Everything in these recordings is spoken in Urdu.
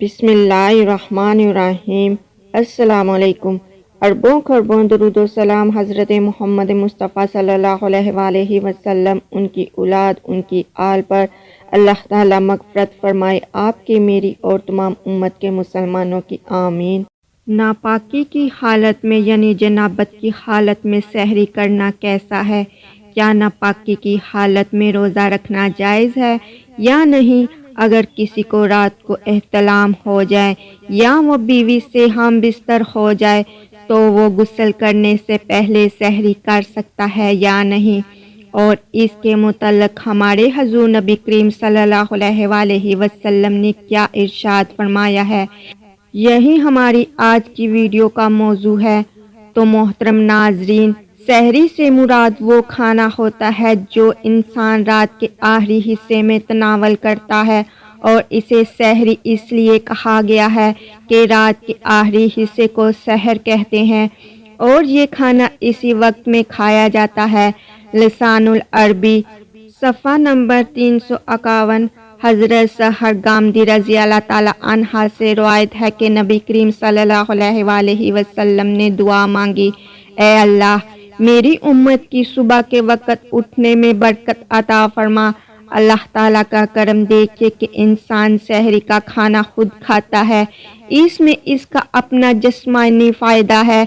بسم اللہ الرحمن الرحیم۔ السلام علیکم۔ اربوں خربوں درود و سلام حضرت محمد مصطفیٰ صلی اللہ علیہ وآلہ وسلم، ان کی اولاد، ان کی آل پر اللہ تعالیٰ مغفرت فرمائے، آپ کی، میری اور تمام امت کے مسلمانوں کی، آمین۔ ناپاکی کی حالت میں یعنی جنابت کی حالت میں سحری کرنا کیسا ہے؟ کیا ناپاکی کی حالت میں روزہ رکھنا جائز ہے یا نہیں؟ اگر کسی کو رات کو احتلام ہو جائے یا وہ بیوی سے ہم بستر ہو جائے تو وہ غسل کرنے سے پہلے سحری کر سکتا ہے یا نہیں؟ اور اس کے متعلق ہمارے حضور نبی کریم صلی اللہ علیہ وآلہ وسلم نے کیا ارشاد فرمایا ہے، یہی ہماری آج کی ویڈیو کا موضوع ہے۔ تو محترم ناظرین، سحری سے مراد وہ کھانا ہوتا ہے جو انسان رات کے آخری حصے میں تناول کرتا ہے، اور اسے سحری اس لیے کہا گیا ہے کہ رات کے آخری حصے کو سحر کہتے ہیں، اور یہ کھانا اسی وقت میں کھایا جاتا ہے۔ لسان العربی صفحہ نمبر 351۔ حضرت سحر گامدی رضی اللہ تعالی عنہ سے روایت ہے کہ نبی کریم صلی اللہ علیہ وآلہ وسلم نے دعا مانگی، اے اللہ، میری امت کی صبح کے وقت اٹھنے میں برکت عطا فرما۔ اللہ تعالیٰ کا کرم دیکھیے کہ انسان سحری کا کھانا خود کھاتا ہے، اس میں اس کا اپنا جسمانی فائدہ ہے،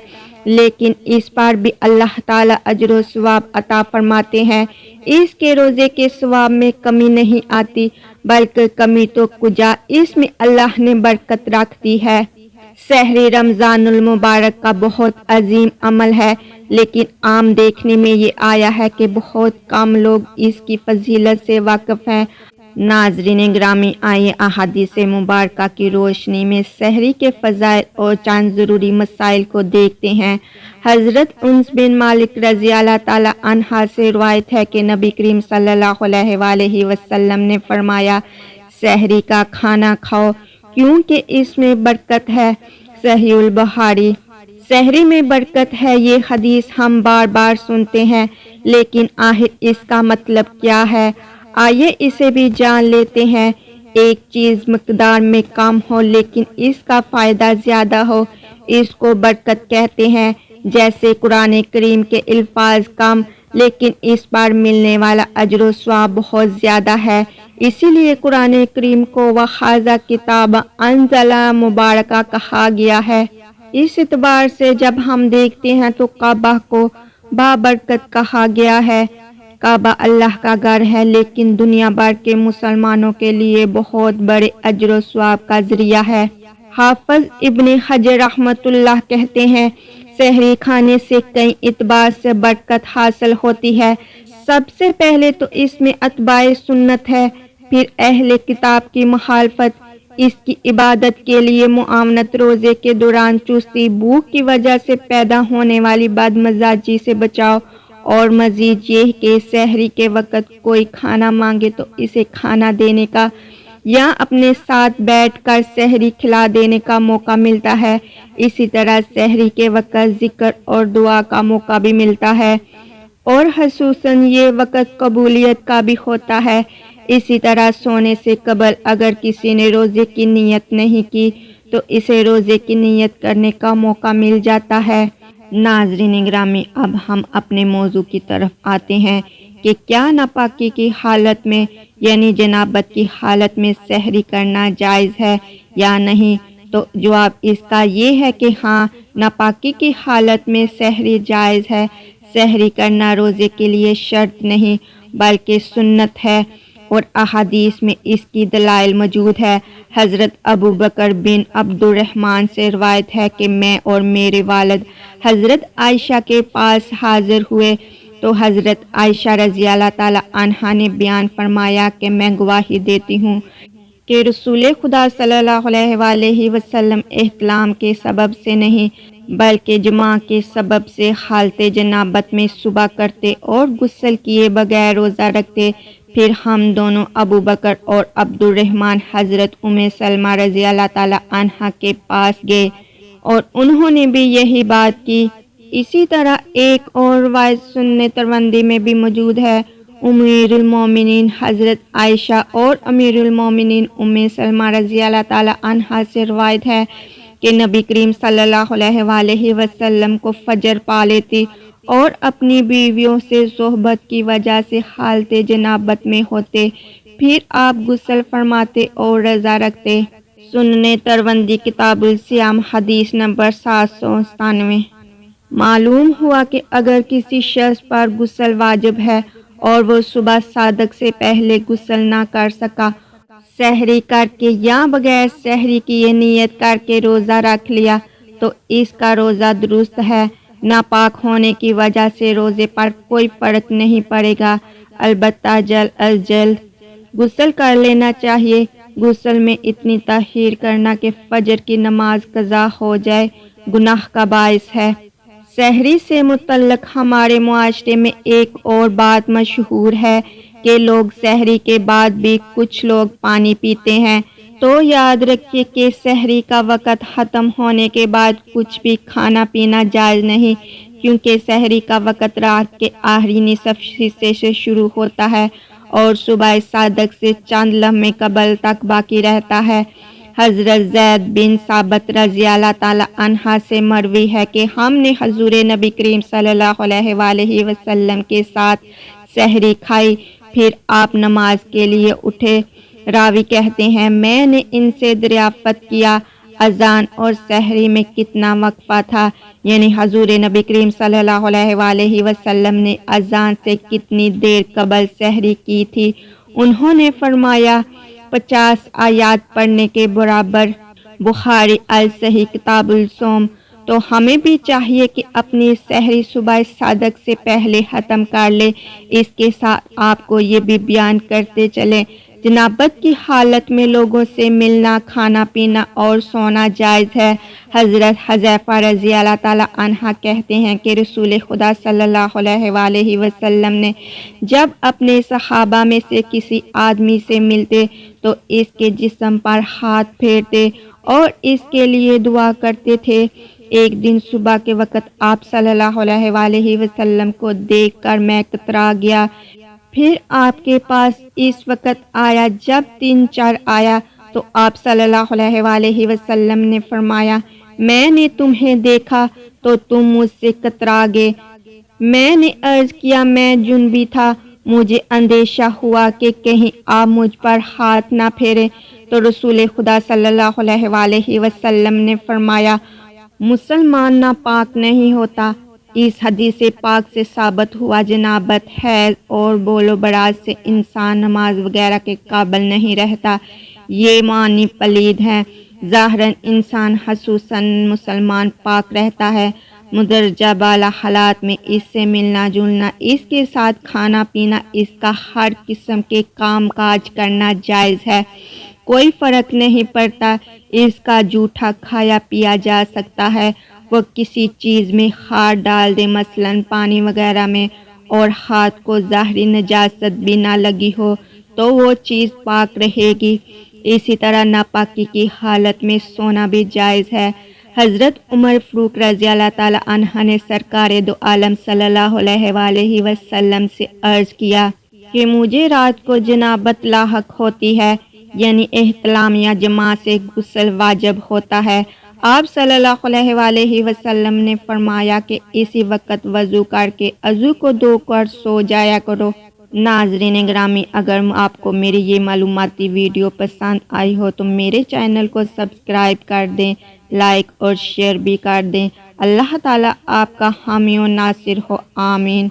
لیکن اس پر بھی اللہ تعالیٰ اجر و ثواب عطا فرماتے ہیں۔ اس کے روزے کے ثواب میں کمی نہیں آتی، بلکہ کمی تو کجا، اس میں اللہ نے برکت رکھ دی ہے۔ سحری رمضان المبارک کا بہت عظیم عمل ہے، لیکن عام دیکھنے میں یہ آیا ہے کہ بہت کم لوگ اس کی فضیلت سے واقف ہیں۔ ناظرین گرامی، آئیے احادیث مبارکہ کی روشنی میں سحری کے فضائل اور چند ضروری مسائل کو دیکھتے ہیں۔ حضرت انس بن مالک رضی اللہ تعالی عنہ سے روایت ہے کہ نبی کریم صلی اللہ علیہ وآلہ وسلم نے فرمایا، سحری کا کھانا کھاؤ کیونکہ اس میں برکت ہے۔ صحیح البخاری۔ سحری میں برکت ہے، یہ حدیث ہم بار بار سنتے ہیں، لیکن آخر اس کا مطلب کیا ہے؟ آئیے اسے بھی جان لیتے ہیں۔ ایک چیز مقدار میں کم ہو لیکن اس کا فائدہ زیادہ ہو، اس کو برکت کہتے ہیں۔ جیسے قرآن کریم کے الفاظ کم لیکن اس پر ملنے والا اجر و ثواب بہت زیادہ ہے، اسی لیے قرآن کریم کو وَهَٰذَا کتاب انزلہ مبارکہ کہا گیا ہے۔ اس اعتبار سے جب ہم دیکھتے ہیں تو کعبہ کو بابرکت کہا گیا ہے۔ کعبہ اللہ کا گھر ہے، لیکن دنیا بھر کے مسلمانوں کے لیے بہت بڑے اجر و ثواب کا ذریعہ ہے۔ حافظ ابن حجر رحمۃ اللہ کہتے ہیں، سحری کھانے سے کئی اعتبار سے برکت حاصل ہوتی ہے۔ سب سے پہلے تو اس میں اتباع سنت ہے، پھر اہل کتاب کی مخالفت، اس کی عبادت کے لیے معاونت، روزے کے دوران چستی، بھوک کی وجہ سے پیدا ہونے والی بد مزاجی سے بچاؤ، اور مزید یہ کہ سحری کے وقت کوئی کھانا مانگے تو اسے کھانا دینے کا یا اپنے ساتھ بیٹھ کر سحری کھلا دینے کا موقع ملتا ہے۔ اسی طرح سحری کے وقت ذکر اور دعا کا موقع بھی ملتا ہے، اور خصوصاً یہ وقت قبولیت کا بھی ہوتا ہے۔ اسی طرح سونے سے قبل اگر کسی نے روزے کی نیت نہیں کی تو اسے روزے کی نیت کرنے کا موقع مل جاتا ہے۔ ناظرین گرامی، اب ہم اپنے موضوع کی طرف آتے ہیں کہ کیا ناپاکی کی حالت میں یعنی جنابت کی حالت میں سحری کرنا جائز ہے یا نہیں؟ تو جواب اس کا یہ ہے کہ ہاں، ناپاکی کی حالت میں سحری جائز ہے۔ سحری کرنا روزے کے لیے شرط نہیں بلکہ سنت ہے، اور احادیث میں اس کی دلائل موجود ہے۔ حضرت ابو بکر بن عبد الرحمن سے روایت ہے کہ میں اور میرے والد حضرت عائشہ کے پاس حاضر ہوئے تو حضرت عائشہ رضی اللہ تعالی عنہا نے بیان فرمایا کہ میں گواہی دیتی ہوں کہ رسول خدا صلی اللہ علیہ وآلہ وسلم احتلام کے سبب سے نہیں بلکہ جماع کے سبب سے حالت جنابت میں صبح کرتے اور غسل کیے بغیر روزہ رکھتے۔ پھر ہم دونوں ابو بکر اور عبد الرحمن حضرت ام سلمہ رضی اللہ تعالی عنہا کے پاس گئے اور انہوں نے بھی یہی بات کی۔ اسی طرح ایک اور روایت سنن ترمذی میں بھی موجود ہے، امیر المومنین حضرت عائشہ اور امیر المومنین ام سلمہ رضی اللہ تعالی عنہا سے روایت ہے کہ نبی کریم صلی اللہ علیہ وآلہ وسلم کو فجر پا لیتی اور اپنی بیویوں سے صحبت کی وجہ سے حالت جنابت میں ہوتے، پھر آپ غسل فرماتے اور روزہ رکھتے۔ سنن ترمذی کتاب الصیام حدیث نمبر 797۔ معلوم ہوا کہ اگر کسی شخص پر غسل واجب ہے اور وہ صبح صادق سے پہلے غسل نہ کر سکا، سحری کر کے یا بغیر سحری کی یہ نیت کر کے روزہ رکھ لیا تو اس کا روزہ درست ہے، ناپاک ہونے کی وجہ سے روزے پر کوئی فرق نہیں پڑے گا، البتہ جلد از جلد غسل کر لینا چاہیے۔ غسل میں اتنی تاخیر کرنا کہ فجر کی نماز قضا ہو جائے گناہ کا باعث ہے۔ سحری سے متعلق ہمارے معاشرے میں ایک اور بات مشہور ہے کہ لوگ سحری کے بعد بھی کچھ لوگ پانی پیتے ہیں، تو یاد رکھیے کہ سحری کا وقت ختم ہونے کے بعد کچھ بھی کھانا پینا جائز نہیں، کیونکہ سحری کا وقت رات کے آخری نصف حصے سے شروع ہوتا ہے اور صبح صادق سے چند لمحے قبل تک باقی رہتا ہے۔ حضرت زید بن ثابت رضی اللہ تعالی عنہ سے مروی ہے کہ ہم نے حضور نبی کریم صلی اللہ علیہ وآلہ وسلم کے ساتھ سحری کھائی، پھر آپ نماز کے لیے اٹھے۔ راوی کہتے ہیں میں نے ان سے دریافت کیا اذان اور سحری میں کتنا وقفہ تھا، یعنی حضور نبی کریم صلی اللہ علیہ وآلہ وسلم نے اذان سے کتنی دیر قبل سحری کی تھی؟ انہوں نے فرمایا 50 آیات پڑھنے کے برابر۔ بخاری الصحیح کتاب الصوم۔ تو ہمیں بھی چاہیے کہ اپنی سحری صبح صادق سے پہلے ختم کر لے۔ اس کے ساتھ آپ کو یہ بھی بیان کرتے چلیں، جنابت کی حالت میں لوگوں سے ملنا، کھانا پینا اور سونا جائز ہے۔ حضرت حذیفہ رضی اللہ تعالی عنہ کہتے ہیں کہ رسول خدا صلی اللہ علیہ وآلہ وسلم نے جب اپنے صحابہ میں سے کسی آدمی سے ملتے تو اس کے جسم پر ہاتھ پھیرتے اور اس کے لیے دعا کرتے تھے۔ ایک دن صبح کے وقت آپ صلی اللہ علیہ وآلہ وسلم کو دیکھ کر میں کترا گیا، پھر آپ کے پاس اس وقت آیا جب دن چڑھ آیا تو آپ صلی اللہ علیہ وآلہ وسلم نے فرمایا میں نے تمہیں دیکھا تو تم مجھ سے کترا گئے۔ میں نے عرض کیا میں جنبی تھا، مجھے اندیشہ ہوا کہ کہیں آپ مجھ پر ہاتھ نہ پھیرے، تو رسول خدا صلی اللہ علیہ وآلہ وسلم نے فرمایا مسلمان ناپاک نہیں ہوتا۔ اس حدیث پاک سے ثابت ہوا جنابت، حیض اور بول و براز سے انسان نماز وغیرہ کے قابل نہیں رہتا۔ یہ معنی پلید ہیں۔ ظاہراً انسان خصوصاً مسلمان پاک رہتا ہے، مندرجہ بالا حالات میں اس سے ملنا جلنا، اس کے ساتھ کھانا پینا، اس کا ہر قسم کے کام کاج کرنا جائز ہے، کوئی فرق نہیں پڑتا۔ اس کا جھوٹا کھایا پیا جا سکتا ہے، وہ کسی چیز میں خار ڈال دے مثلاً پانی وغیرہ میں اور ہاتھ کو ظاہری نجاست بھی نہ لگی ہو تو وہ چیز پاک رہے گی۔ اسی طرح ناپاکی کی حالت میں سونا بھی جائز ہے۔ حضرت عمر فاروق رضی اللہ تعالی عنہ نے سرکار دو عالم صلی اللہ علیہ وآلہ وسلم سے عرض کیا کہ مجھے رات کو جنابت لاحق ہوتی ہے، یعنی احتلام یا جماع سے غسل واجب ہوتا ہے۔ آپ صلی اللہ علیہ وآلہ وسلم نے فرمایا کہ اسی وقت وضو کر کے عضو کو دھو کر سو جایا کرو۔ ناظرین گرامی، اگر آپ کو میری یہ معلوماتی ویڈیو پسند آئی ہو تو میرے چینل کو سبسکرائب کر دیں، لائک اور شیئر بھی کر دیں۔ اللہ تعالیٰ آپ کا حامی و ناصر ہو، آمین۔